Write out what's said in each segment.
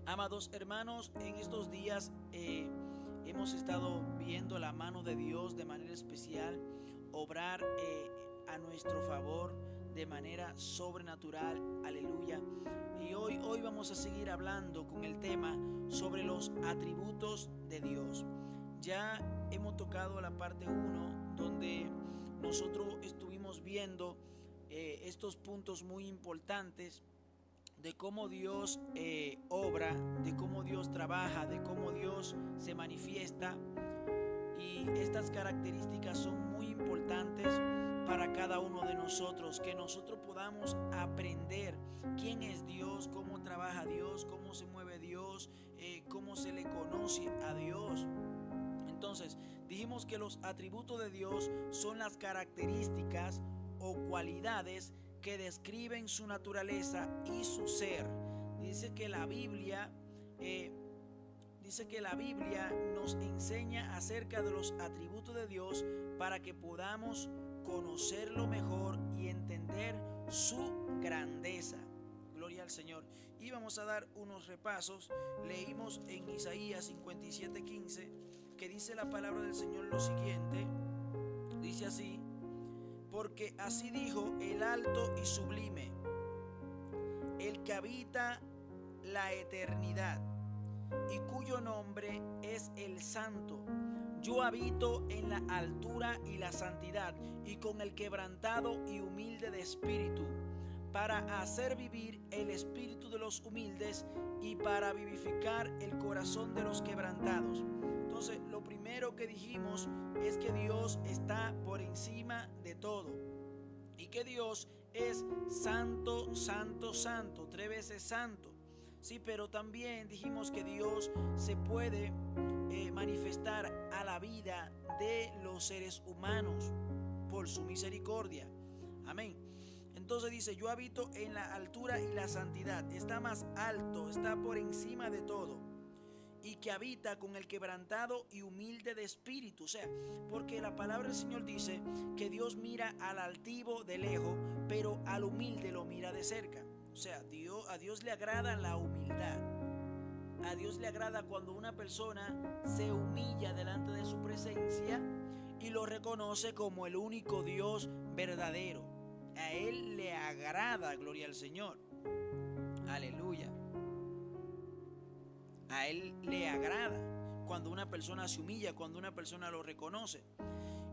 Amados hermanos, en estos días hemos estado viendo la mano de Dios de manera especial, obrar a nuestro favor de manera sobrenatural, aleluya. Y hoy vamos a seguir hablando con el tema sobre los atributos de Dios. Ya hemos tocado la parte 1 donde nosotros estuvimos viendo estos puntos muy importantes de cómo Dios obra, de cómo Dios trabaja, de cómo Dios se manifiesta. Y estas características son muy importantes para cada uno de nosotros, que nosotros podamos aprender quién es Dios, cómo trabaja Dios, cómo se mueve Dios, cómo se le conoce a Dios. Entonces, dijimos que los atributos de Dios son las características o cualidades que describen su naturaleza y su ser. Dice que la Biblia nos enseña acerca de los atributos de Dios para que podamos conocerlo mejor y entender su grandeza. Gloria al Señor. Y vamos a dar unos repasos. Leímos en Isaías 57:15 que dice la palabra del Señor lo siguiente. Dice así: porque así dijo el alto y sublime, el que habita la eternidad y cuyo nombre es el Santo. Yo habito en la altura y la santidad, y con el quebrantado y humilde de espíritu, para hacer vivir el espíritu de los humildes y para vivificar el corazón de los quebrantados. Entonces, lo primero que dijimos es que Dios está por encima de todo y que Dios es santo, santo, santo, 3 veces santo. Sí, pero también dijimos que Dios se puede manifestar a la vida de los seres humanos por su misericordia. Amén. Entonces dice: yo habito en la altura y la santidad. Está más alto, está por encima de todo. Y que habita con el quebrantado y humilde de espíritu. O sea, porque la palabra del Señor dice que Dios mira al altivo de lejos, pero al humilde lo mira de cerca. O sea, a Dios le agrada la humildad. A Dios le agrada cuando una persona se humilla delante de su presencia y lo reconoce como el único Dios verdadero. A Él le agrada, gloria al Señor. Aleluya. A Él le agrada cuando una persona se humilla, cuando una persona lo reconoce.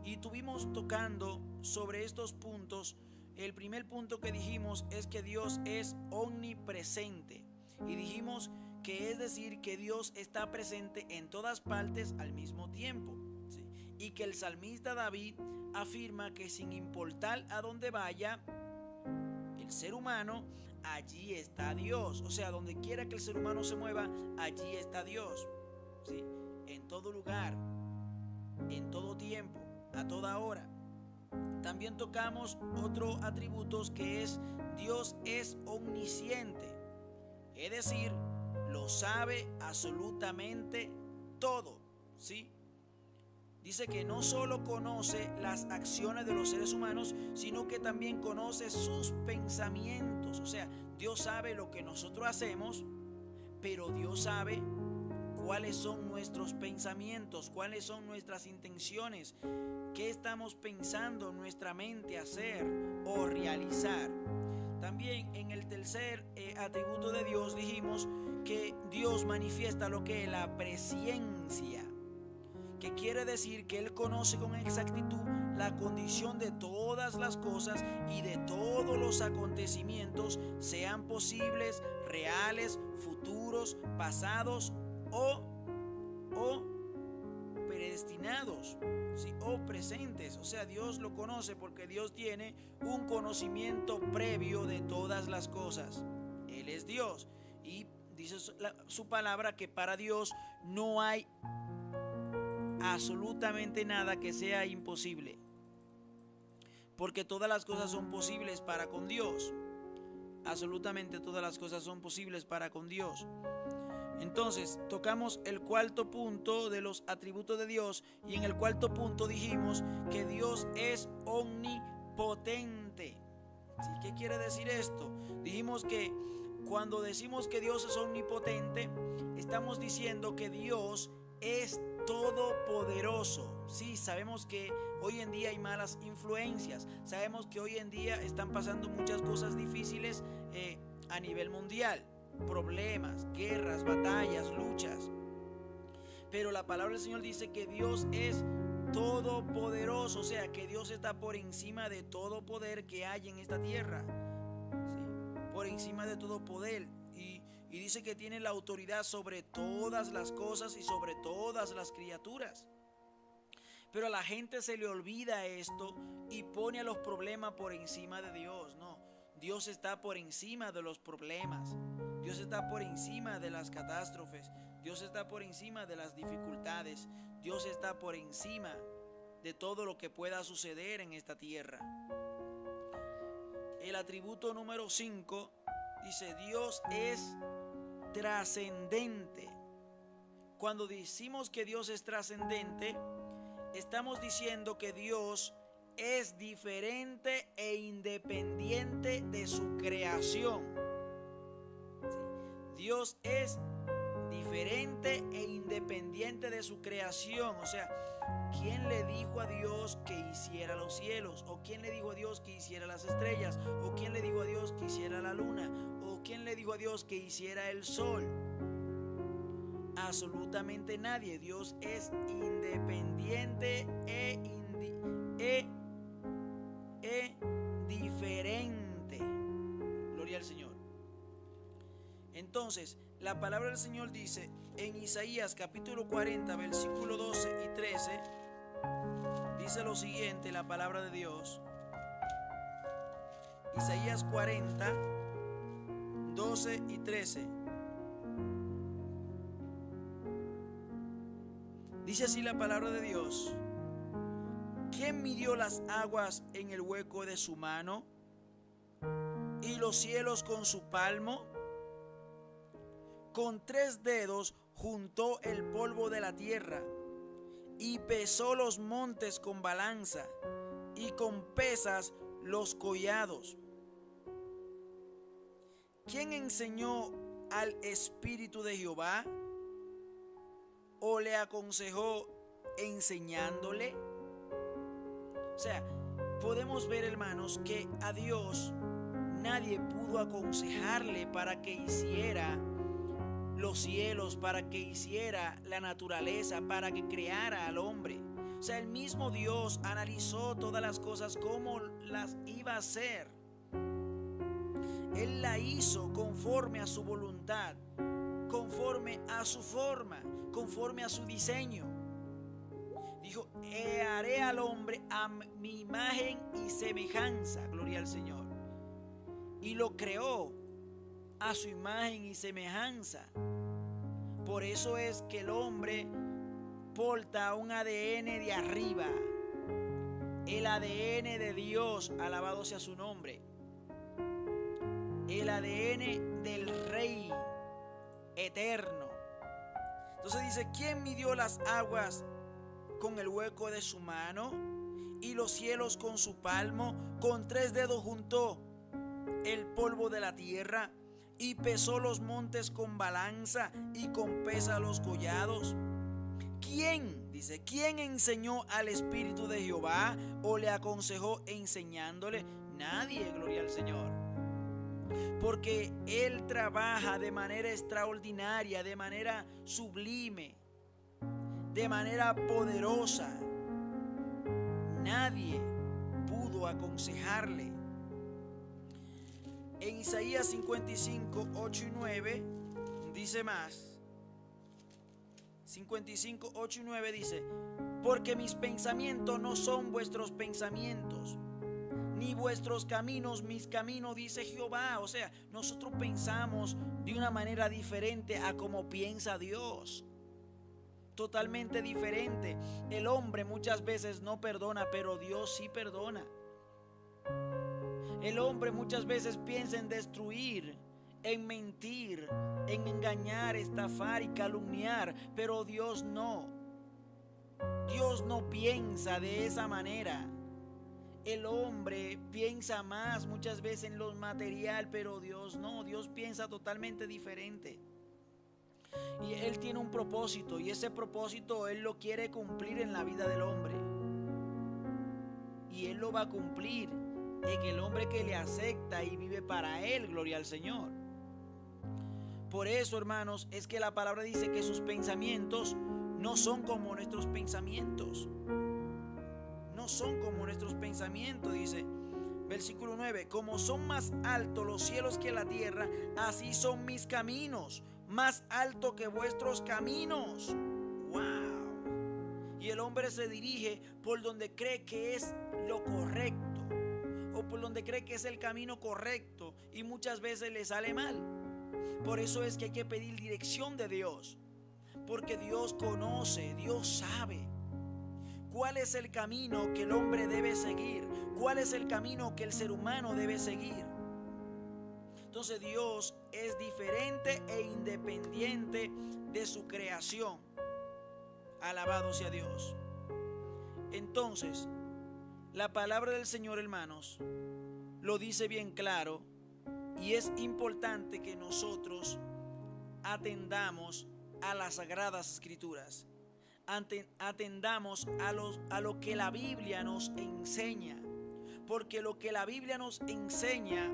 Y estuvimos tocando sobre estos puntos. El primer punto que dijimos es que Dios es omnipresente. Y dijimos que es decir que Dios está presente en todas partes al mismo tiempo. ¿Sí? Y que el salmista David afirma que sin importar a dónde vaya el ser humano, allí está Dios. O sea, donde quiera que el ser humano se mueva, allí está Dios. ¿Sí? En todo lugar, en todo tiempo, a toda hora. También tocamos otro atributo que es: Dios es omnisciente. Es decir, lo sabe absolutamente todo. ¿Sí? Dice que no solo conoce las acciones de los seres humanos, sino que también conoce sus pensamientos. O sea, Dios sabe lo que nosotros hacemos, pero Dios sabe cuáles son nuestros pensamientos, cuáles son nuestras intenciones, qué estamos pensando en nuestra mente hacer o realizar. También en el tercer atributo de Dios dijimos que Dios manifiesta lo que es la presciencia, que quiere decir que Él conoce con exactitud la condición de todas las cosas y de todos los acontecimientos, sean posibles, reales, futuros, pasados o predestinados, ¿sí? O presentes. O sea, Dios lo conoce porque Dios tiene un conocimiento previo de todas las cosas. Él es Dios y dice su palabra que para Dios no hay absolutamente nada que sea imposible, porque todas las cosas son posibles para con Dios. Absolutamente todas las cosas son posibles para con Dios. Entonces tocamos el cuarto punto de los atributos de Dios, y en el cuarto punto dijimos que Dios es omnipotente. ¿Sí? ¿Qué quiere decir esto? Dijimos que cuando decimos que Dios es omnipotente, estamos diciendo que Dios es todopoderoso. Sí, sabemos que hoy en día hay malas influencias, sabemos que hoy en día están pasando muchas cosas difíciles a nivel mundial, problemas, guerras, batallas, luchas. Pero la palabra del Señor dice que Dios es todopoderoso, o sea, que Dios está por encima de todo poder que hay en esta tierra, ¿sí? Por encima de todo poder. Y dice que tiene la autoridad sobre todas las cosas y sobre todas las criaturas. Pero a la gente se le olvida esto y pone a los problemas por encima de Dios. No, Dios está por encima de los problemas. Dios está por encima de las catástrofes. Dios está por encima de las dificultades. Dios está por encima de todo lo que pueda suceder en esta tierra. El atributo número 5 dice: Dios es trascendente. Cuando decimos que Dios es trascendente, estamos diciendo que Dios es diferente e independiente de su creación. ¿Sí? Dios es diferente e independiente de su creación. O sea, ¿quién le dijo a Dios que hiciera los cielos? ¿O quién le dijo a Dios que hiciera las estrellas? ¿O quién le dijo a Dios que hiciera la luna? ¿O quién le dijo a Dios que hiciera el sol? Absolutamente nadie. Dios es independiente e diferente. Gloria al Señor. Entonces, la palabra del Señor dice en Isaías capítulo 40, versículo 12 y 13, dice lo siguiente, la palabra de Dios. Isaías 40, 12 y 13. Dice así la palabra de Dios: ¿quién midió las aguas en el hueco de su mano y los cielos con su palmo? Con 3 dedos juntó el polvo de la tierra y pesó los montes con balanza y con pesas los collados. ¿Quién enseñó al Espíritu de Jehová? ¿O le aconsejó enseñándole? O sea, podemos ver, hermanos, que a Dios nadie pudo aconsejarle para que hiciera los cielos, para que hiciera la naturaleza, para que creara al hombre. O sea, el mismo Dios analizó todas las cosas como las iba a hacer. Él la hizo conforme a su voluntad, conforme a su forma, conforme a su diseño. Dijo: haré al hombre a mi imagen y semejanza. Gloria al Señor. Y lo creó a su imagen y semejanza. Por eso es que el hombre porta un ADN de arriba, el ADN de Dios, alabado sea su nombre, el ADN del Rey eterno. Entonces dice: ¿quién midió las aguas con el hueco de su mano y los cielos con su palmo? Con 3 dedos juntó el polvo de la tierra y pesó los montes con balanza y con pesa los collados. ¿Quién? Dice, ¿quién enseñó al Espíritu de Jehová o le aconsejó enseñándole? Nadie, gloria al Señor. Porque Él trabaja de manera extraordinaria, de manera sublime, de manera poderosa. Nadie pudo aconsejarle. En Isaías 55, 8 y 9 dice más. 55, 8 y 9 dice: porque mis pensamientos no son vuestros pensamientos, ni vuestros caminos mis caminos, dice Jehová. O sea, nosotros pensamos de una manera diferente a como piensa Dios. Totalmente diferente. El hombre muchas veces no perdona, pero Dios sí perdona. El hombre muchas veces piensa en destruir, en mentir, en engañar, estafar y calumniar, pero Dios no. Dios no piensa de esa manera. El hombre piensa más muchas veces en lo material, pero Dios no. Dios piensa totalmente diferente. Y Él tiene un propósito, y ese propósito Él lo quiere cumplir en la vida del hombre. Y Él lo va a cumplir en el hombre que le acepta y vive para Él. Gloria al Señor. Por eso, hermanos, es que la palabra dice que sus pensamientos no son como nuestros pensamientos. No son como nuestros pensamientos, dice versículo 9. Como son más altos los cielos que la tierra, así son mis caminos, más altos que vuestros caminos. ¡Wow! Y el hombre se dirige por donde cree que es lo correcto, o por donde cree que es el camino correcto, y muchas veces le sale mal. Por eso es que hay que pedir dirección de Dios, porque Dios conoce, Dios sabe cuál es el camino que el hombre debe seguir, cuál es el camino que el ser humano debe seguir. Entonces Dios es diferente e independiente de su creación. Alabado sea Dios. Entonces, la palabra del Señor, hermanos, lo dice bien claro, y es importante que nosotros atendamos a las Sagradas Escrituras. Atendamos a lo que la Biblia nos enseña, porque lo que la Biblia nos enseña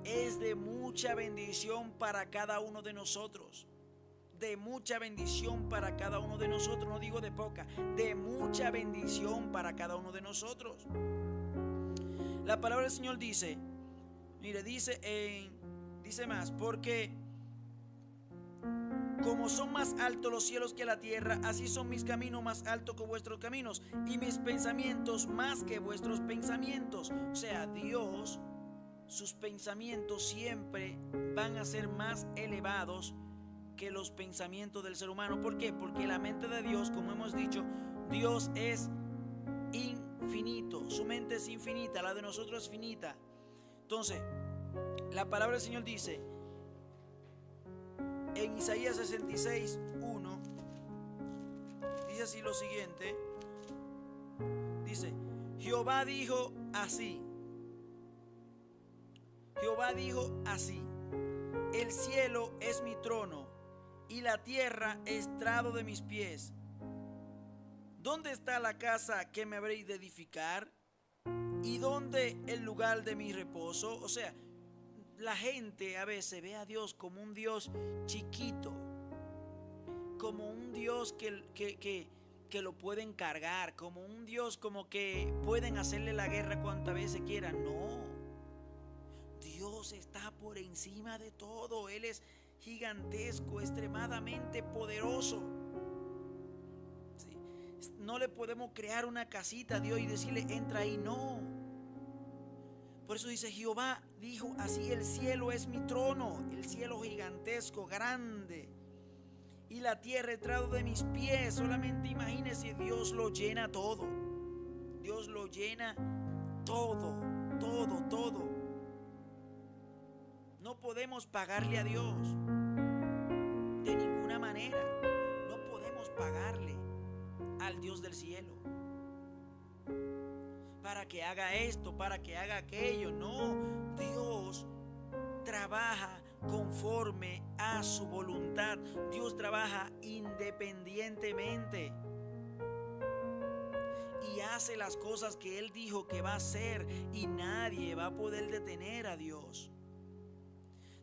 es de mucha bendición para cada uno de nosotros. De mucha bendición para cada uno de nosotros, no digo de poca, de mucha bendición para cada uno de nosotros. La palabra del Señor dice, mire, dice más, porque como son más altos los cielos que la tierra, así son mis caminos más altos que vuestros caminos, y mis pensamientos más que vuestros pensamientos. O sea, Dios, sus pensamientos siempre van a ser más elevados que los pensamientos del ser humano. ¿Por qué? Porque la mente de Dios, como hemos dicho, Dios es infinito, su mente es infinita, la de nosotros es finita. Entonces, la palabra del Señor dice en Isaías 66:1, dice así lo siguiente, dice: Jehová dijo así, el cielo es mi trono y la tierra estrado de mis pies. ¿Dónde está la casa que me habréis de edificar? ¿Y dónde el lugar de mi reposo? O sea, la gente a veces ve a Dios como un Dios chiquito, como un Dios que lo pueden cargar, como un Dios como que pueden hacerle la guerra cuantas veces quieran. No, Dios está por encima de todo. Él es gigantesco, extremadamente poderoso. ¿Sí? No le podemos crear una casita a Dios y decirle entra ahí, no. Por eso dice: Jehová dijo así, el cielo es mi trono, el cielo gigantesco, grande, y la tierra estrado de mis pies. Solamente imagínese, Dios lo llena todo. Dios lo llena todo, todo, todo. No podemos pagarle a Dios de ninguna manera. No podemos pagarle al Dios del cielo para que haga esto, para que haga aquello. No, Dios trabaja conforme a su voluntad. Dios trabaja independientemente y hace las cosas que Él dijo que va a hacer, y nadie va a poder detener a Dios.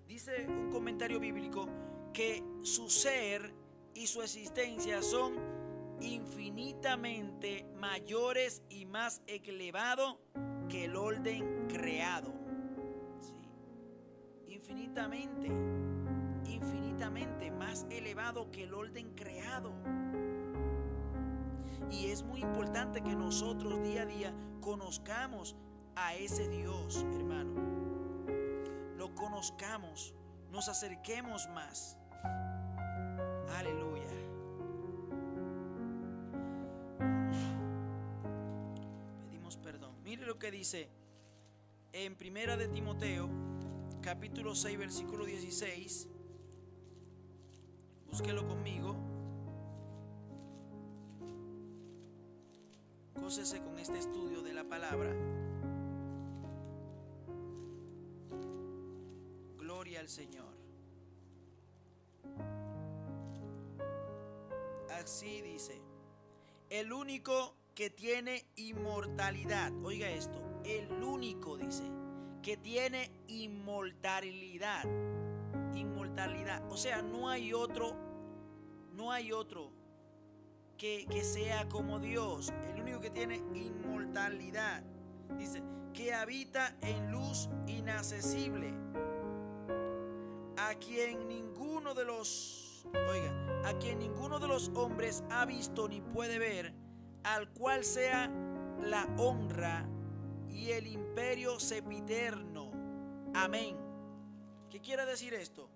Dice un comentario bíblico que su ser y su existencia son infinitamente mayores y más elevados que el orden creado. ¿Sí? Infinitamente más elevado que el orden creado. Y es muy importante que nosotros día a día conozcamos a ese Dios, hermano. Lo conozcamos, nos acerquemos más. Aleluya. Pedimos perdón. Mire lo que dice en Primera de Timoteo, capítulo 6, versículo 16. Búsquelo conmigo. Gócese con este estudio de la palabra. Gloria al Señor. Así dice: el único que tiene inmortalidad. Oiga esto, el único, dice, que tiene inmortalidad. Inmortalidad. O sea, no hay otro que sea como Dios. El único que tiene inmortalidad. Dice, que habita en luz inaccesible, a quien ninguno de los hombres ha visto ni puede ver, al cual sea la honra y el imperio sempiterno. Amén. ¿Qué quiere decir esto?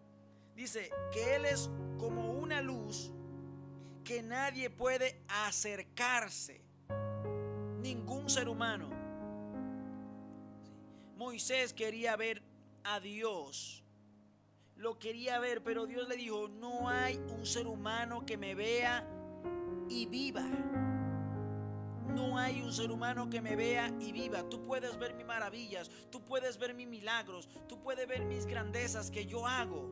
Dice que Él es como una luz que nadie puede acercarse, ningún ser humano. Moisés quería ver a Dios, lo quería ver, pero Dios le dijo: no hay un ser humano que me vea y viva. No hay un ser humano que me vea y viva. Tú puedes ver mis maravillas, tú puedes ver mis milagros, tú puedes ver mis grandezas que yo hago,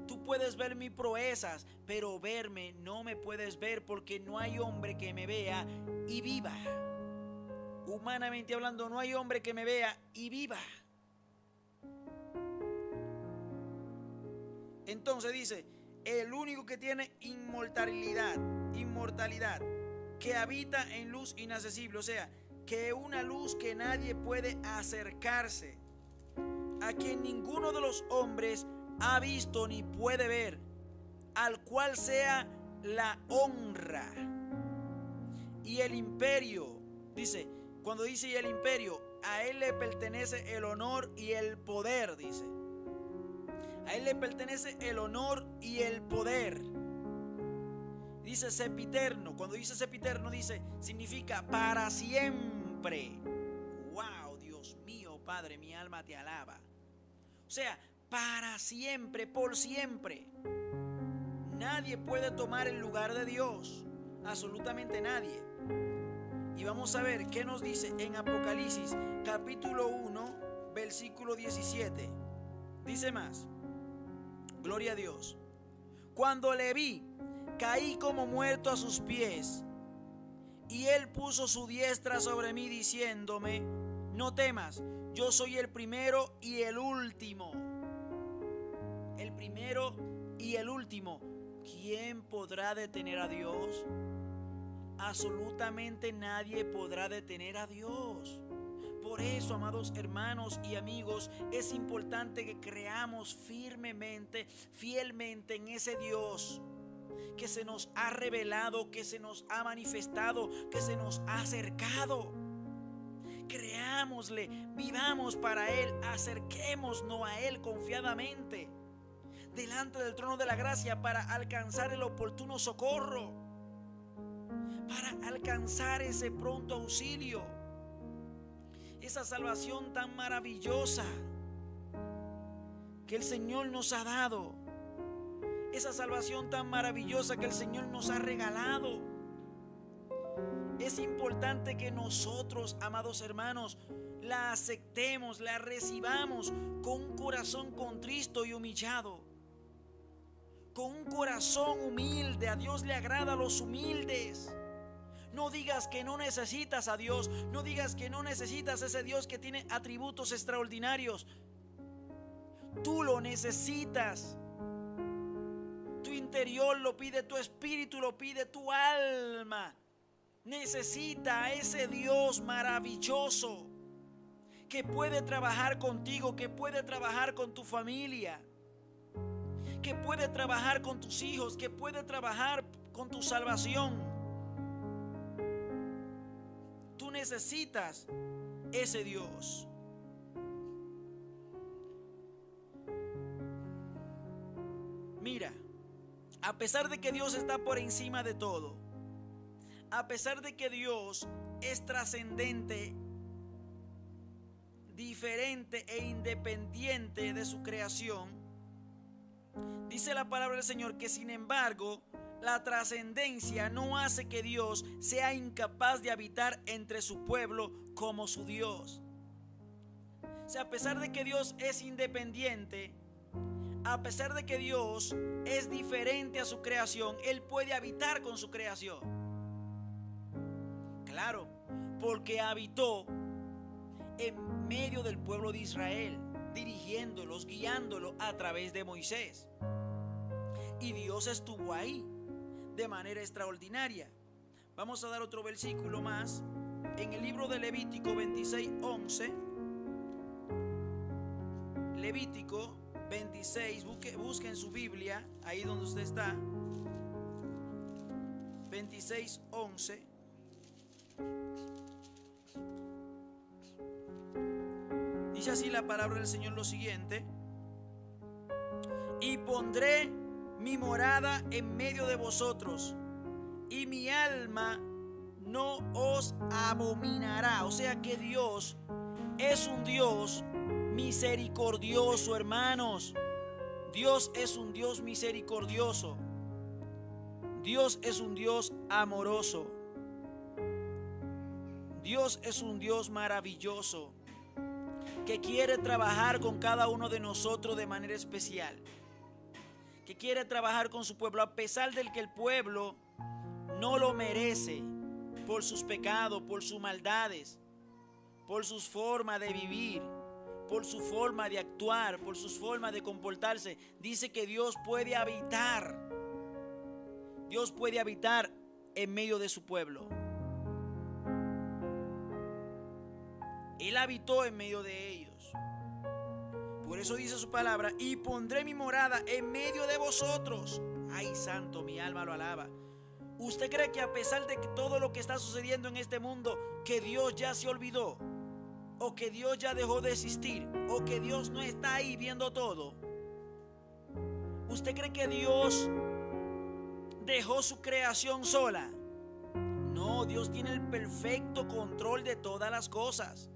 tú puedes ver mis proezas, pero verme no me puedes ver, porque no hay hombre que me vea y viva. Humanamente hablando, no hay hombre que me vea y viva. Entonces dice, el único que tiene inmortalidad, que habita en luz inaccesible, o sea, que es una luz que nadie puede acercarse, a quien ninguno de los hombres ha visto ni puede ver, al cual sea la honra y el imperio. Dice, cuando dice el imperio, a Él le pertenece el honor y el poder, dice. A Él le pertenece el honor y el poder. Dice sempiterno. Cuando dice sempiterno, dice, significa para siempre. Wow, Dios mío, Padre, mi alma te alaba. O sea, para siempre, por siempre. Nadie puede tomar el lugar de Dios. Absolutamente nadie. Y vamos a ver qué nos dice en Apocalipsis capítulo 1, versículo 17. Dice más. Gloria a Dios. Cuando le vi, caí como muerto a sus pies, y Él puso su diestra sobre mí, diciéndome: no temas, yo soy el primero y el último. El primero y el último. ¿Quién podrá detener a Dios? Absolutamente nadie podrá detener a Dios. Por eso, amados hermanos y amigos, es importante que creamos firmemente, fielmente en ese Dios que se nos ha revelado, que se nos ha manifestado, que se nos ha acercado. Creámosle, vivamos para Él, acerquémonos a Él confiadamente delante del trono de la gracia para alcanzar el oportuno socorro, para alcanzar ese pronto auxilio, esa salvación tan maravillosa que el Señor nos ha dado, esa salvación tan maravillosa que el Señor nos ha regalado. Es importante que nosotros, amados hermanos, la aceptemos, la recibamos con un corazón contrito y humillado, con un corazón humilde. A Dios le agrada a los humildes. No digas que no necesitas a Dios. No digas que no necesitas a ese Dios que tiene atributos extraordinarios. Tú lo necesitas. Tu interior lo pide, tu espíritu lo pide, tu alma necesita a ese Dios maravilloso que puede trabajar contigo, que puede trabajar con tu familia, que puede trabajar con tus hijos, que puede trabajar con tu salvación. Tú necesitas ese Dios. Mira, a pesar de que Dios está por encima de todo, a pesar de que Dios es trascendente, diferente e independiente de su creación, dice la palabra del Señor que, sin embargo, la trascendencia no hace que Dios sea incapaz de habitar entre su pueblo como su Dios. O sea, a pesar de que Dios es independiente, a pesar de que Dios es diferente a su creación, Él puede habitar con su creación. Claro, porque habitó en medio del pueblo de Israel, dirigiéndolos, guiándolos a través de Moisés. Y Dios estuvo ahí de manera extraordinaria. Vamos a dar otro versículo más en el libro de Levítico 26:11. Levítico 26, busque en su Biblia, ahí donde usted está. 26:11. Dice así la palabra del Señor lo siguiente: y pondré mi morada en medio de vosotros, y mi alma no os abominará. O sea que Dios es un Dios misericordioso, hermanos. Dios es un Dios misericordioso. Dios es un Dios amoroso. Dios es un Dios maravilloso que quiere trabajar con cada uno de nosotros de manera especial, que quiere trabajar con su pueblo, a pesar de que el pueblo no lo merece por sus pecados, por sus maldades, por sus formas de vivir, por su forma de actuar, por sus formas de comportarse. Dice que Dios puede habitar en medio de su pueblo. Él habitó en medio de ellos. Por eso dice su palabra: y pondré mi morada en medio de vosotros. Ay, santo, mi alma lo alaba. ¿Usted cree que a pesar de que todo lo que está sucediendo en este mundo, que Dios ya se olvidó? ¿O que Dios ya dejó de existir? ¿O que Dios no está ahí viendo todo? ¿Usted cree que Dios dejó su creación sola? No, Dios tiene el perfecto control de todas las cosas.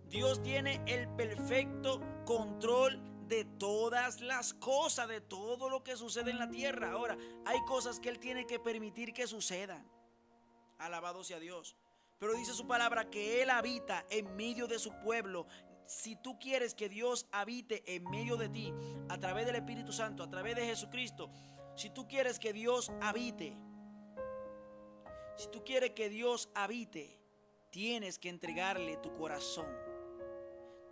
Dios tiene el perfecto control de todas las cosas, de todo lo que sucede en la tierra. Ahora, hay cosas que Él tiene que permitir que sucedan. Alabado sea Dios. Pero dice su palabra que Él habita en medio de su pueblo. Si tú quieres que Dios habite en medio de ti, a través del Espíritu Santo, a través de Jesucristo, si tú quieres que Dios habite, tienes que entregarle tu corazón.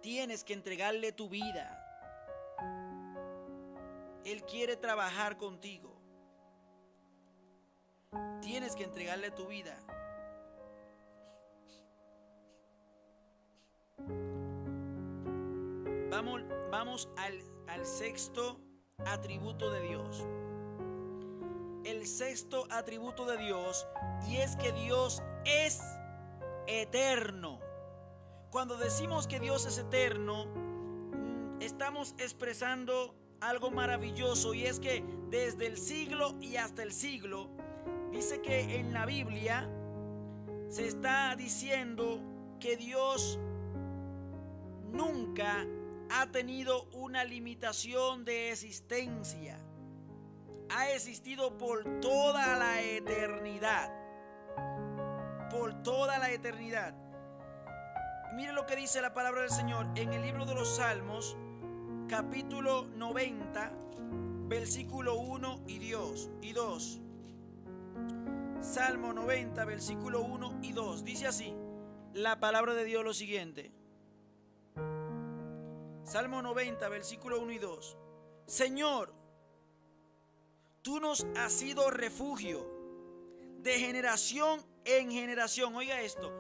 Tienes que entregarle tu vida. Él quiere trabajar contigo. Tienes que entregarle tu vida. Vamos al sexto atributo de Dios. El sexto atributo de Dios, y es que Dios es eterno. Cuando decimos que Dios es eterno, estamos expresando algo maravilloso, y es que desde el siglo y hasta el siglo, dice que en la Biblia se está diciendo que Dios nunca ha tenido una limitación de existencia. Ha existido por toda la eternidad. Por toda la eternidad. Mire lo que dice la palabra del Señor en el libro de los Salmos, capítulo 90, versículo 1 y 2. Salmo 90, versículo 1 y 2. Dice así la palabra de Dios lo siguiente. Salmo 90, versículo 1 y 2. Señor, tú nos has sido refugio de generación en generación. Oiga esto.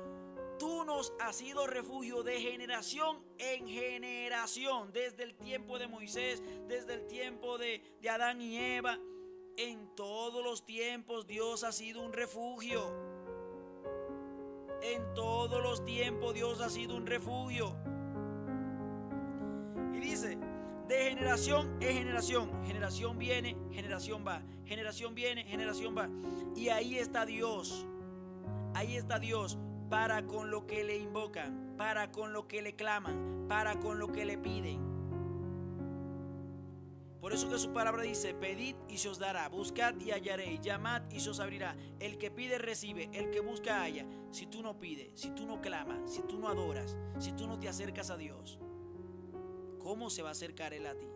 Tú nos has sido refugio de generación en generación. Desde el tiempo de Moisés, desde el tiempo de Adán y Eva. En todos los tiempos Dios ha sido un refugio. En todos los tiempos Dios ha sido un refugio. Y dice, de generación en generación. Generación viene, generación va. Generación viene, generación va. Y ahí está Dios. Ahí está Dios. Para con lo que le invocan, para con lo que le claman, para con lo que le piden. Por eso que su palabra dice: pedid y se os dará, buscad y hallaréis, llamad y se os abrirá. El que pide recibe, el que busca halla. Si tú no pides, si tú no clamas, si tú no adoras, si tú no te acercas a Dios, ¿cómo se va a acercar Él a ti?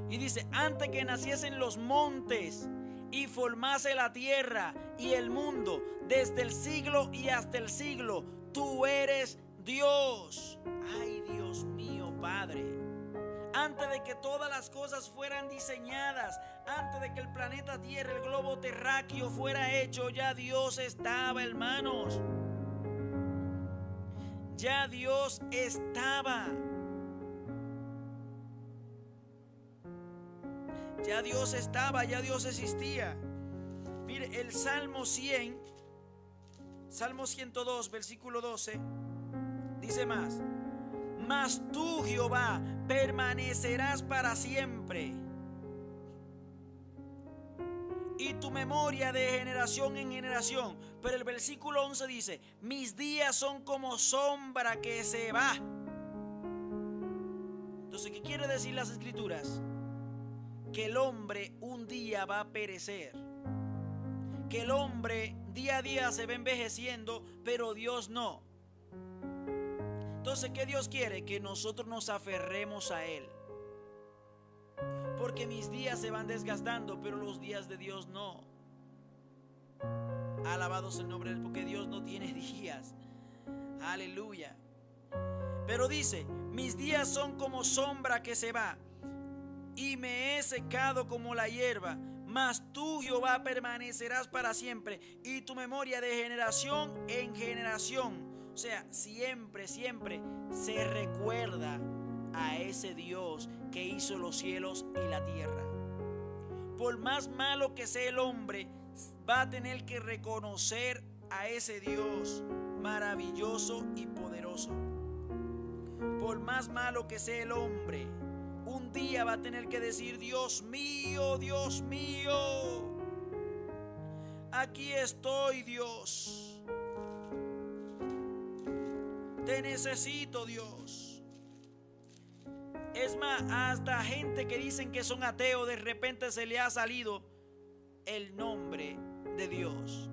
Y dice, antes que naciesen los montes y formase la tierra y el mundo, desde el siglo y hasta el siglo, tú eres Dios. Ay, Dios mío, Padre. Antes de que todas las cosas fueran diseñadas, antes de que el planeta Tierra, el globo terráqueo fuera hecho, ya Dios estaba, hermanos. Ya Dios estaba. Ya Dios estaba, ya Dios existía. Mire, el Salmo 100, Salmo 102, versículo 12, dice más. Mas tú, Jehová, permanecerás para siempre, y tu memoria de generación en generación. Pero el versículo 11 dice, mis días son como sombra que se va. Entonces, ¿qué quiere decir las escrituras? Que el hombre un día va a perecer, que el hombre día a día se va envejeciendo, pero Dios no. Entonces, ¿qué Dios quiere? Que nosotros nos aferremos a Él. Porque mis días se van desgastando, pero los días de Dios no. Alabado sea el nombre de Él, porque Dios no tiene días. Aleluya. Pero dice, mis días son como sombra que se va, y me he secado como la hierba. Mas tú, Jehová, permanecerás para siempre, y tu memoria de generación en generación. O sea, siempre, siempre se recuerda a ese Dios que hizo los cielos y la tierra. Por más malo que sea el hombre, va a tener que reconocer a ese Dios maravilloso y poderoso. Por más malo que sea el hombre, un día va a tener que decir, Dios mío, aquí estoy, Dios. Te necesito, Dios. Es más, hasta gente que dicen que son ateos, de repente se le ha salido el nombre de Dios.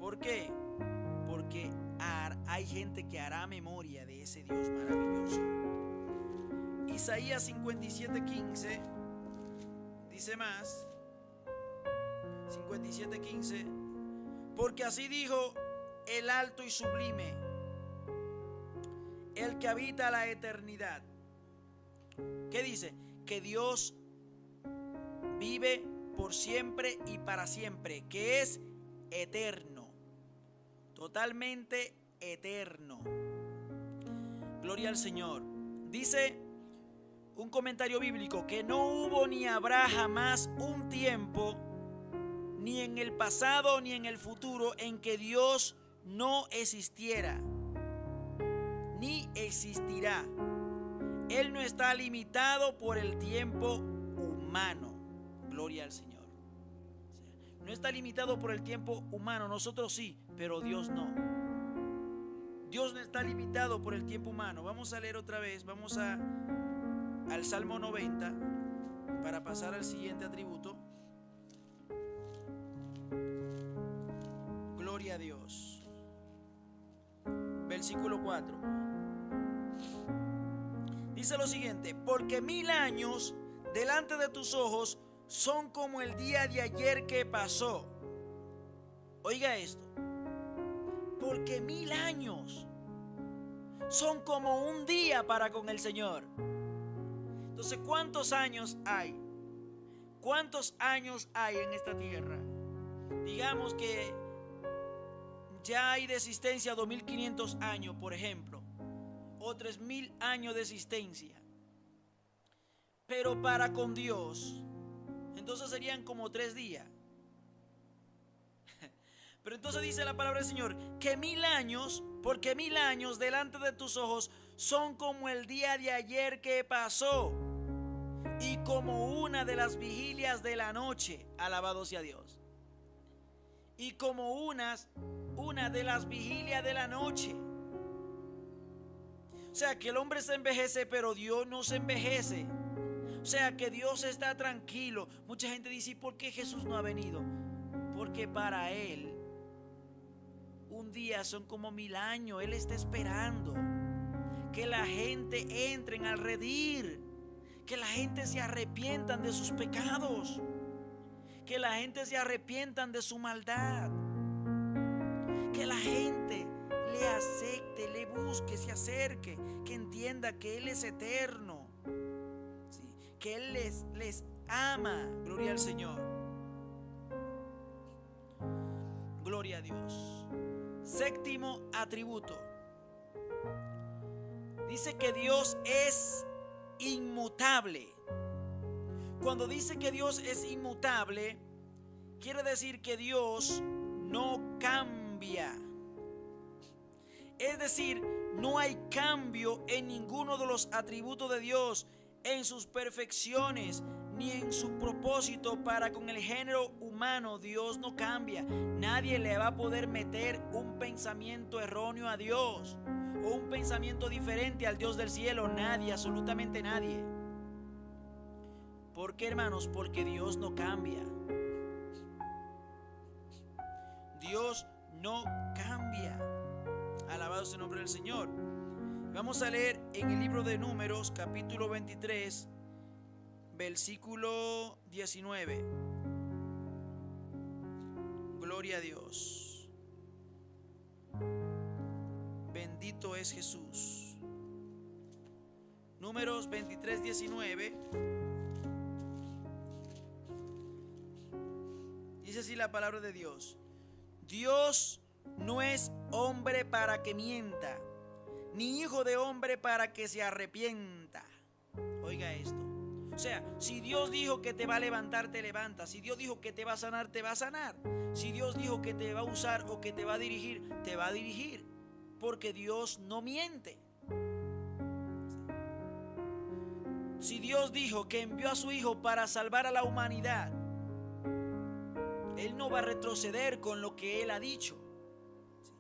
¿Por qué? Porque hay gente que hará memoria de ese Dios maravilloso. Isaías 57:15 dice más. 57:15. Porque así dijo el alto y sublime, el que habita la eternidad. ¿Qué dice? Que Dios vive por siempre y para siempre, que es eterno, totalmente eterno. Gloria al Señor. Dice un comentario bíblico que no hubo ni habrá jamás un tiempo, ni en el pasado ni en el futuro, en que Dios no existiera, ni existirá. Él no está limitado por el tiempo humano. Gloria al Señor. No está limitado por el tiempo humano. Nosotros sí, pero Dios no. Dios no está limitado por el tiempo humano. Vamos a leer otra vez. Vamos al Salmo 90 para pasar al siguiente atributo. Gloria a Dios. Versículo 4. Dice lo siguiente: porque 1000 años delante de tus ojos son como el día de ayer que pasó. Oiga esto. Porque 1000 años son como un día para con el Señor. Entonces, ¿cuántos años hay? ¿Cuántos años hay en esta tierra? Digamos que ya hay de existencia 2500 años, por ejemplo, o 3000 años de existencia. Pero para con Dios, entonces serían como 3 días. Pero entonces dice la palabra del Señor que 1000 años, porque 1000 años delante de tus ojos son como el día de ayer que pasó, y como una de las vigilias de la noche. Alabado sea Dios. Y como una de las vigilias de la noche. O sea que el hombre se envejece, pero Dios no se envejece. O sea que Dios está tranquilo. Mucha gente dice: ¿y por qué Jesús no ha venido? Porque para Él un día son como 1000 años. Él está esperando que la gente entre al redil. Que la gente se arrepientan de sus pecados. Que la gente se arrepientan de su maldad. Que la gente le acepte, le busque, se acerque. Que entienda que Él es eterno. ¿Sí? Que Él les ama. Gloria al Señor. Gloria a Dios. Séptimo atributo. Dice que Dios es inmutable. Cuando dice que Dios es inmutable, quiere decir que Dios no cambia. Es decir, no hay cambio en ninguno de los atributos de Dios, en sus perfecciones, ni en su propósito para con el género humano. Dios no cambia. Nadie le va a poder meter un pensamiento erróneo a Dios o un pensamiento diferente al Dios del cielo. Nadie, absolutamente nadie. ¿Por qué, hermanos? Porque Dios no cambia. Dios no cambia. Alabado sea el nombre del Señor. Vamos a leer en el libro de Números, capítulo 23, versículo 19. Gloria a Dios. Bendito es Jesús. Números 23, 19. Dice así la palabra de Dios. Dios no es hombre para que mienta, ni hijo de hombre para que se arrepienta. Oiga esto. O sea, si Dios dijo que te va a levantar, te levanta. Si Dios dijo que te va a sanar, te va a sanar. Si Dios dijo que te va a usar o que te va a dirigir, te va a dirigir. Porque Dios no miente. Si Dios dijo que envió a su Hijo para salvar a la humanidad, Él no va a retroceder con lo que Él ha dicho.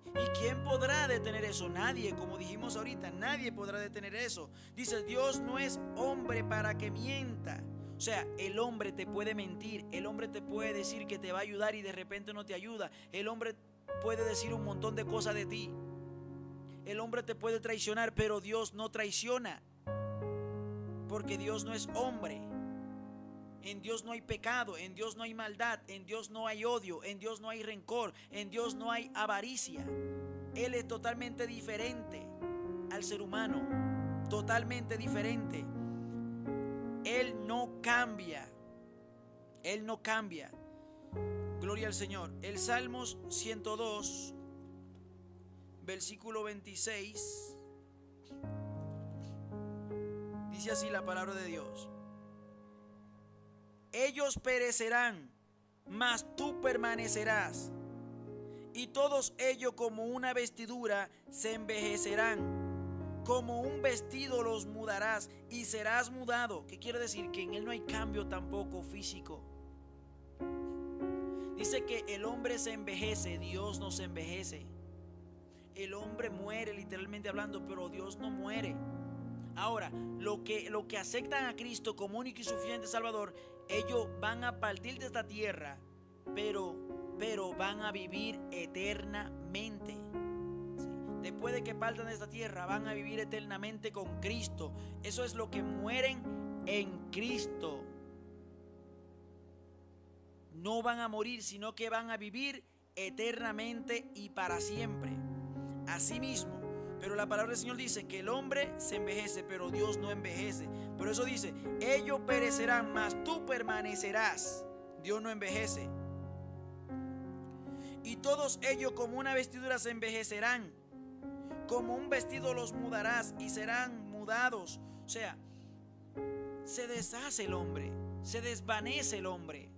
¿Y quién podrá detener eso? Nadie, como dijimos ahorita, nadie podrá detener eso. Dice, Dios no es hombre para que mienta. O sea, el hombre te puede mentir, el hombre te puede decir que te va a ayudar y de repente no te ayuda. El hombre puede decir un montón de cosas de ti. El hombre te puede traicionar, pero Dios no traiciona. Porque Dios no es hombre. En Dios no hay pecado, en Dios no hay maldad, en Dios no hay odio, en Dios no hay rencor, en Dios no hay avaricia. Él es totalmente diferente al ser humano, totalmente diferente. Él no cambia, Él no cambia. Gloria al Señor. El Salmos 102, versículo 26, dice así la palabra de Dios. Ellos perecerán, mas tú permanecerás, y todos ellos como una vestidura se envejecerán, como un vestido los mudarás y serás mudado. ¿Qué quiere decir? Que en Él no hay cambio tampoco físico. Dice que el hombre se envejece, Dios no se envejece. El hombre muere literalmente hablando, pero Dios no muere. Ahora, lo que aceptan a Cristo como único y suficiente Salvador, ellos van a partir de esta tierra, pero van a vivir eternamente. ¿Sí? Después de que partan de esta tierra, van a vivir eternamente con Cristo. Eso es lo que mueren en Cristo. No van a morir, sino que van a vivir eternamente y para siempre. Asimismo, pero la palabra del Señor dice que el hombre se envejece, pero Dios no envejece. Por eso dice, ellos perecerán, mas tú permanecerás. Dios no envejece. Y todos ellos como una vestidura se envejecerán. Como un vestido los mudarás y serán mudados. O sea, se deshace el hombre, se desvanece el hombre,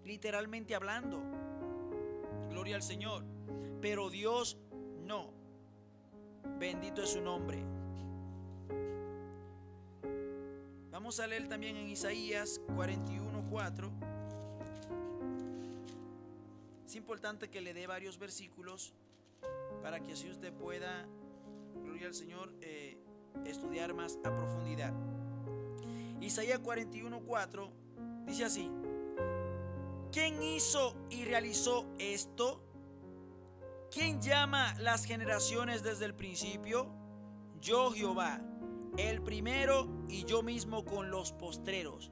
literalmente hablando. Gloria al Señor. Pero Dios no. Bendito es su nombre. Vamos a leer también en Isaías 41:4. Es importante que le dé varios versículos para que así usted pueda, gloria al Señor, estudiar más a profundidad. Isaías 41:4 dice así: ¿quién hizo y realizó esto? ¿Quién llama las generaciones desde el principio? Yo, Jehová, el primero y yo mismo con los postreros.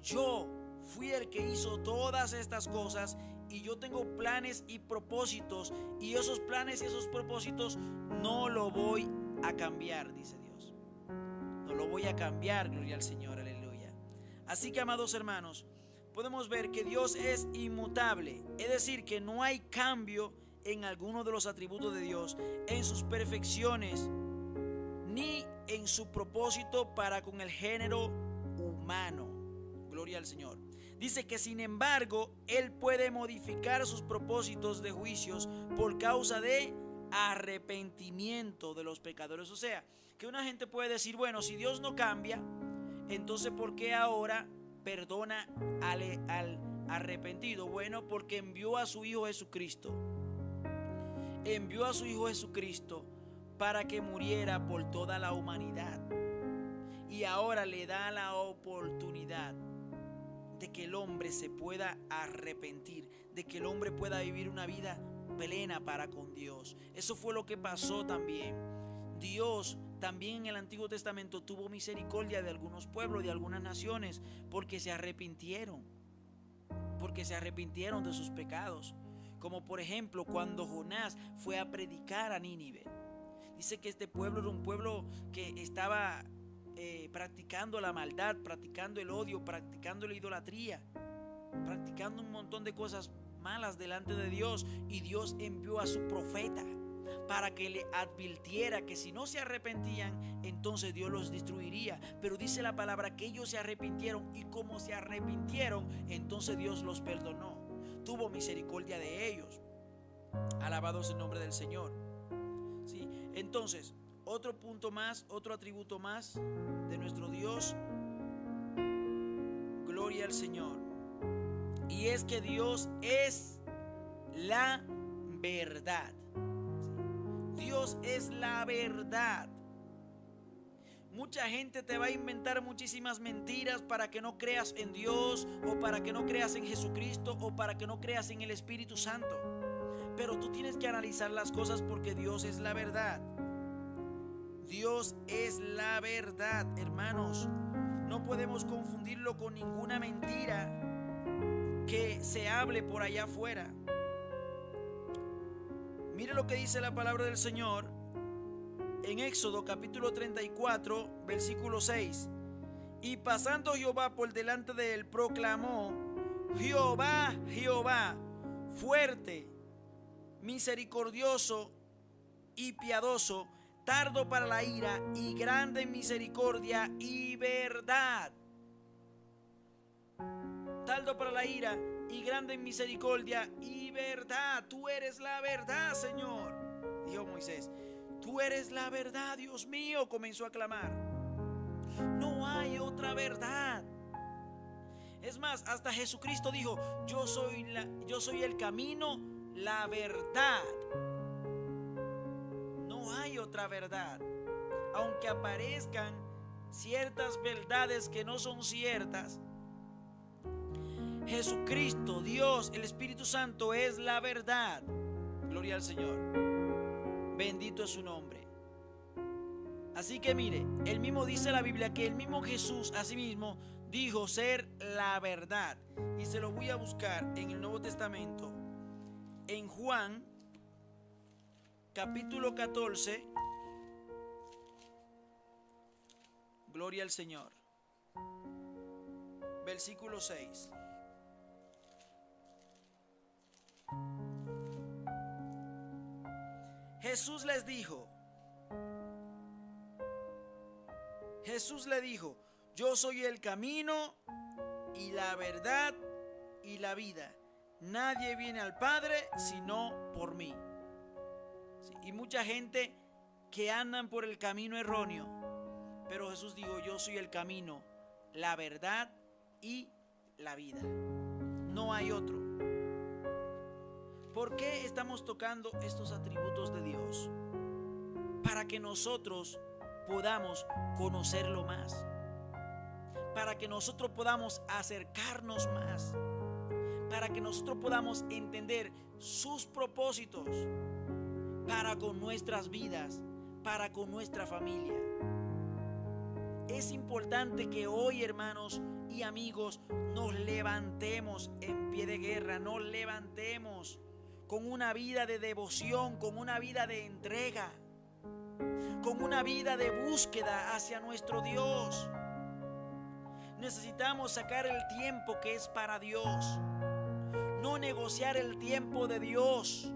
Yo fui el que hizo todas estas cosas y yo tengo planes y propósitos, y esos planes y esos propósitos no lo voy a cambiar, dice Dios. No lo voy a cambiar, gloria al Señor, aleluya. Así que, amados hermanos, podemos ver que Dios es inmutable, es decir, que no hay cambio en alguno de los atributos de Dios, en sus perfecciones, ni en su propósito para con el género humano. Gloria al Señor. Dice que sin embargo Él puede modificar sus propósitos de juicios por causa de arrepentimiento de los pecadores. O sea, que una gente puede decir, bueno, si Dios no cambia, entonces ¿por qué ahora perdona al arrepentido? Bueno, porque envió a su Hijo Jesucristo. Envió a su Hijo Jesucristo para que muriera por toda la humanidad. Y ahora le da la oportunidad de que el hombre se pueda arrepentir, de que el hombre pueda vivir una vida plena para con Dios. Eso fue lo que pasó también. Dios también en el Antiguo Testamento tuvo misericordia de algunos pueblos, de algunas naciones, porque se arrepintieron de sus pecados. Como por ejemplo cuando Jonás fue a predicar a Nínive. Dice que este pueblo era un pueblo que estaba practicando la maldad, practicando el odio, practicando la idolatría, practicando un montón de cosas malas delante de Dios, y Dios envió a su profeta para que le advirtiera que si no se arrepentían, entonces Dios los destruiría. Pero dice la palabra que ellos se arrepintieron, y como se arrepintieron, entonces Dios los perdonó, tuvo misericordia de ellos. Alabado sea el nombre del Señor. ¿Sí? Entonces, otro punto más, otro atributo más de nuestro Dios, gloria al Señor, y es que Dios es la verdad. Dios es la verdad. Mucha gente te va a inventar muchísimas mentiras para que no creas en Dios, o para que no creas en Jesucristo, o para que no creas en el Espíritu Santo. Pero tú tienes que analizar las cosas, porque Dios es la verdad. Dios es la verdad, hermanos. No podemos confundirlo con ninguna mentira que se hable por allá afuera. Mire lo que dice la palabra del Señor en Éxodo capítulo 34, versículo 6. Y pasando Jehová por delante de él, proclamó: Jehová, Jehová, fuerte, misericordioso y piadoso, tardo para la ira y grande en misericordia y verdad. Tardo para la ira y grande en misericordia y verdad. Tú eres la verdad, Señor, dijo Moisés. Tú eres la verdad, Dios mío, comenzó a clamar. No hay otra verdad. Es más, hasta Jesucristo dijo: yo soy el camino, la verdad. No hay otra verdad. Aunque aparezcan ciertas verdades que no son ciertas, Jesucristo, Dios, el Espíritu Santo es la verdad. Gloria al Señor. Bendito es su nombre. Así que mire, el mismo dice la Biblia que el mismo Jesús asimismo dijo ser la verdad. Y se lo voy a buscar en el Nuevo Testamento, en Juan capítulo 14. Gloria al Señor. Versículo 6. Jesús le dijo: yo soy el camino y la verdad y la vida. Nadie viene al Padre sino por mí. Sí, y mucha gente que andan por el camino erróneo, pero Jesús dijo: yo soy el camino, la verdad y la vida. No hay otro. ¿Por qué estamos tocando estos atributos de Dios? Para que nosotros podamos conocerlo más, para que nosotros podamos acercarnos más, para que nosotros podamos entender sus propósitos para con nuestras vidas, para con nuestra familia. Es importante que hoy, hermanos y amigos, nos levantemos en pie de guerra, nos levantemos con una vida de devoción, con una vida de entrega, con una vida de búsqueda hacia nuestro Dios. Necesitamos sacar el tiempo que es para Dios, no negociar el tiempo de Dios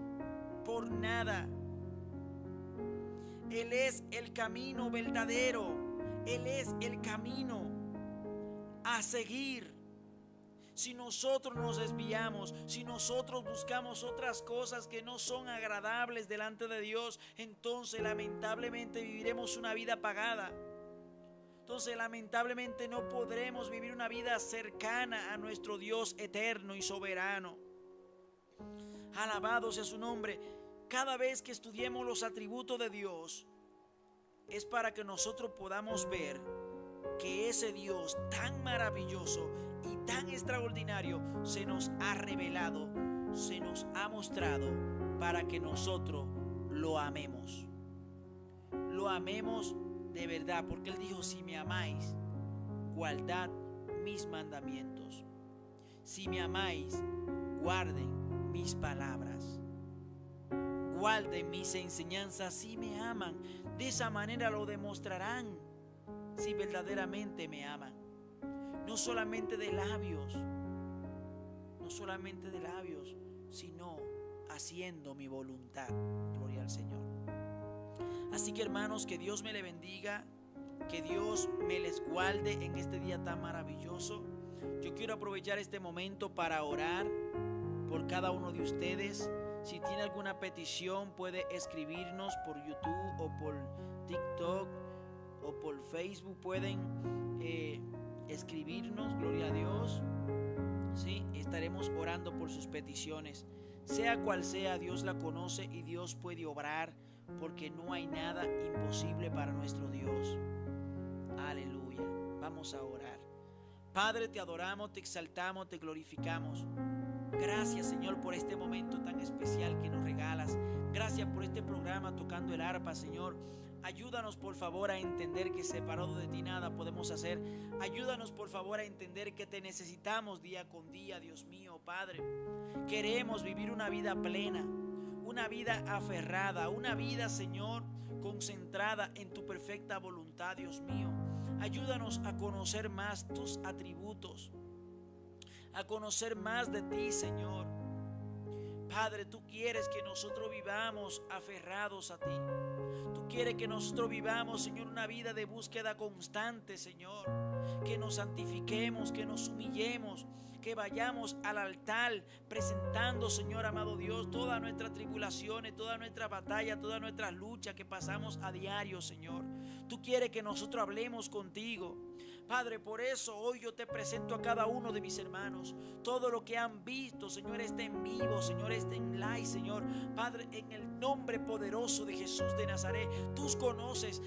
por nada. Él es el camino verdadero. Él es el camino a seguir. Si nosotros nos desviamos, si nosotros buscamos otras cosas que no son agradables delante de Dios, entonces lamentablemente viviremos una vida apagada. Entonces lamentablemente no podremos vivir una vida cercana a nuestro Dios eterno y soberano. Alabado sea su nombre. Cada vez que estudiemos los atributos de Dios, es para que nosotros podamos ver que ese Dios tan maravilloso y tan extraordinario se nos ha revelado, se nos ha mostrado para que nosotros lo amemos. Lo amemos de verdad, porque Él dijo: si me amáis, guardad mis mandamientos. Si me amáis, guarden mis palabras. Guarden mis enseñanzas si me aman. De esa manera lo demostrarán si verdaderamente me aman. No solamente de labios, sino haciendo mi voluntad. Gloria al Señor. Así que, hermanos, que Dios me le bendiga, que Dios me les guarde en este día tan maravilloso. Yo quiero aprovechar este momento para orar por cada uno de ustedes. Si tiene alguna petición, puede escribirnos por YouTube o por TikTok o por Facebook. Pueden escribirnos, gloria a Dios. Sí, estaremos orando por sus peticiones. Sea cual sea, Dios la conoce y Dios puede obrar, porque no hay nada imposible para nuestro Dios. Aleluya. Vamos a orar. Padre, te adoramos, te exaltamos, te glorificamos. Gracias, Señor, por este momento tan especial que nos regalas. Gracias por este programa Tocando el Arpa, Señor. Ayúdanos, por favor, a entender que separado de ti nada podemos hacer. Ayúdanos, por favor, a entender que te necesitamos día con día, Dios mío, Padre. Queremos vivir una vida plena, una vida aferrada, una vida, Señor, concentrada en tu perfecta voluntad, Dios mío. Ayúdanos a conocer más tus atributos, a conocer más de ti, Señor. Padre, tú quieres que nosotros vivamos aferrados a ti. Tú quieres que nosotros vivamos, Señor, una vida de búsqueda constante, Señor. Que nos santifiquemos, que nos humillemos, que vayamos al altar presentando, Señor amado Dios, todas nuestras tribulaciones, toda nuestra batalla, todas nuestras luchas que pasamos a diario, Señor. Tú quieres que nosotros hablemos contigo. Padre, por eso hoy yo te presento a cada uno de mis hermanos. Todo lo que han visto, Señor, está en vivo, Señor, está en live, Señor. Padre, en el nombre poderoso de Jesús de Nazaret, tú conoces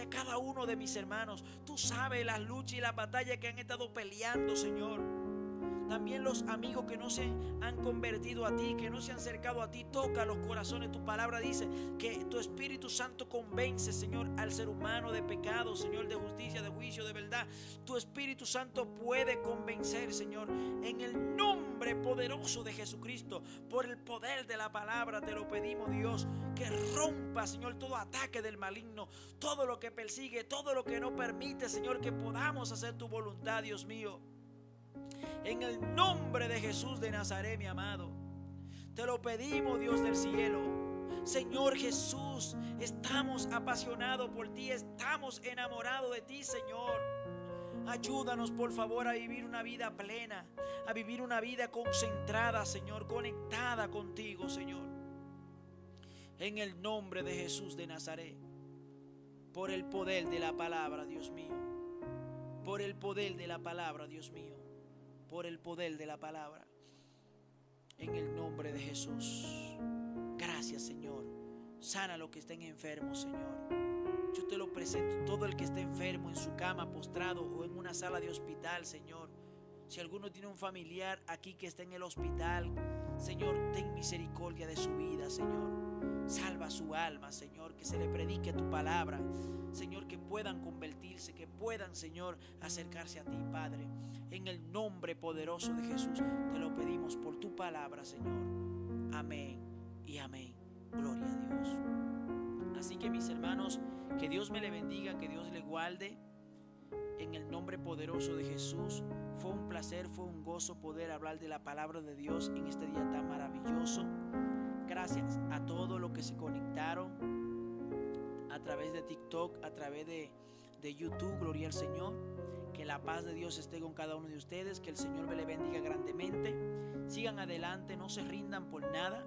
a cada uno de mis hermanos. Tú sabes las luchas y las batallas que han estado peleando, Señor. También los amigos que no se han convertido a ti, que no se han acercado a ti, toca los corazones. Tu palabra dice que tu Espíritu Santo convence, Señor, al ser humano de pecado, Señor, de justicia, de juicio, de verdad. Tu Espíritu Santo puede convencer, Señor, en el nombre poderoso de Jesucristo. Por el poder de la palabra te lo pedimos, Dios, que rompa, Señor, todo ataque del maligno, todo lo que persigue, todo lo que no permite, Señor, que podamos hacer tu voluntad, Dios mío. En el nombre de Jesús de Nazaret, mi amado, te lo pedimos, Dios del cielo. Señor Jesús, estamos apasionados por ti, estamos enamorados de ti, Señor. Ayúdanos, por favor, a vivir una vida plena, a vivir una vida concentrada, Señor, conectada contigo, Señor. En el nombre de Jesús de Nazaret, por el poder de la palabra, Dios mío. Por el poder de la palabra, Dios mío. Por el poder de la palabra, en el nombre de Jesús. Gracias, Señor. Sana lo que estén enfermos, Señor. Yo te lo presento, todo el que esté enfermo en su cama, postrado o en una sala de hospital, Señor. Si alguno tiene un familiar aquí que está en el hospital, Señor, ten misericordia de su vida, Señor. Salva su alma, Señor, que se le predique tu palabra, Señor, que puedan convertirse, que puedan, Señor, acercarse a ti, Padre. En el nombre poderoso de Jesús te lo pedimos por tu palabra, Señor. Amén y amén. Gloria a Dios. Así que, mis hermanos, que Dios me le bendiga, que Dios le guarde. En el nombre poderoso de Jesús, fue un placer, fue un gozo poder hablar de la palabra de Dios en este día tan maravilloso. Gracias a todos los que se conectaron a través de TikTok, a través de YouTube. Gloria al Señor. Que la paz de Dios esté con cada uno de ustedes. Que el Señor me le bendiga grandemente. Sigan adelante, no se rindan por nada.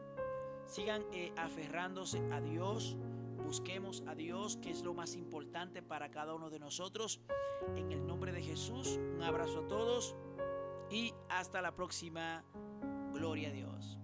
Sigan aferrándose a Dios. Busquemos a Dios, que es lo más importante para cada uno de nosotros. En el nombre de Jesús, un abrazo a todos y hasta la próxima. Gloria a Dios.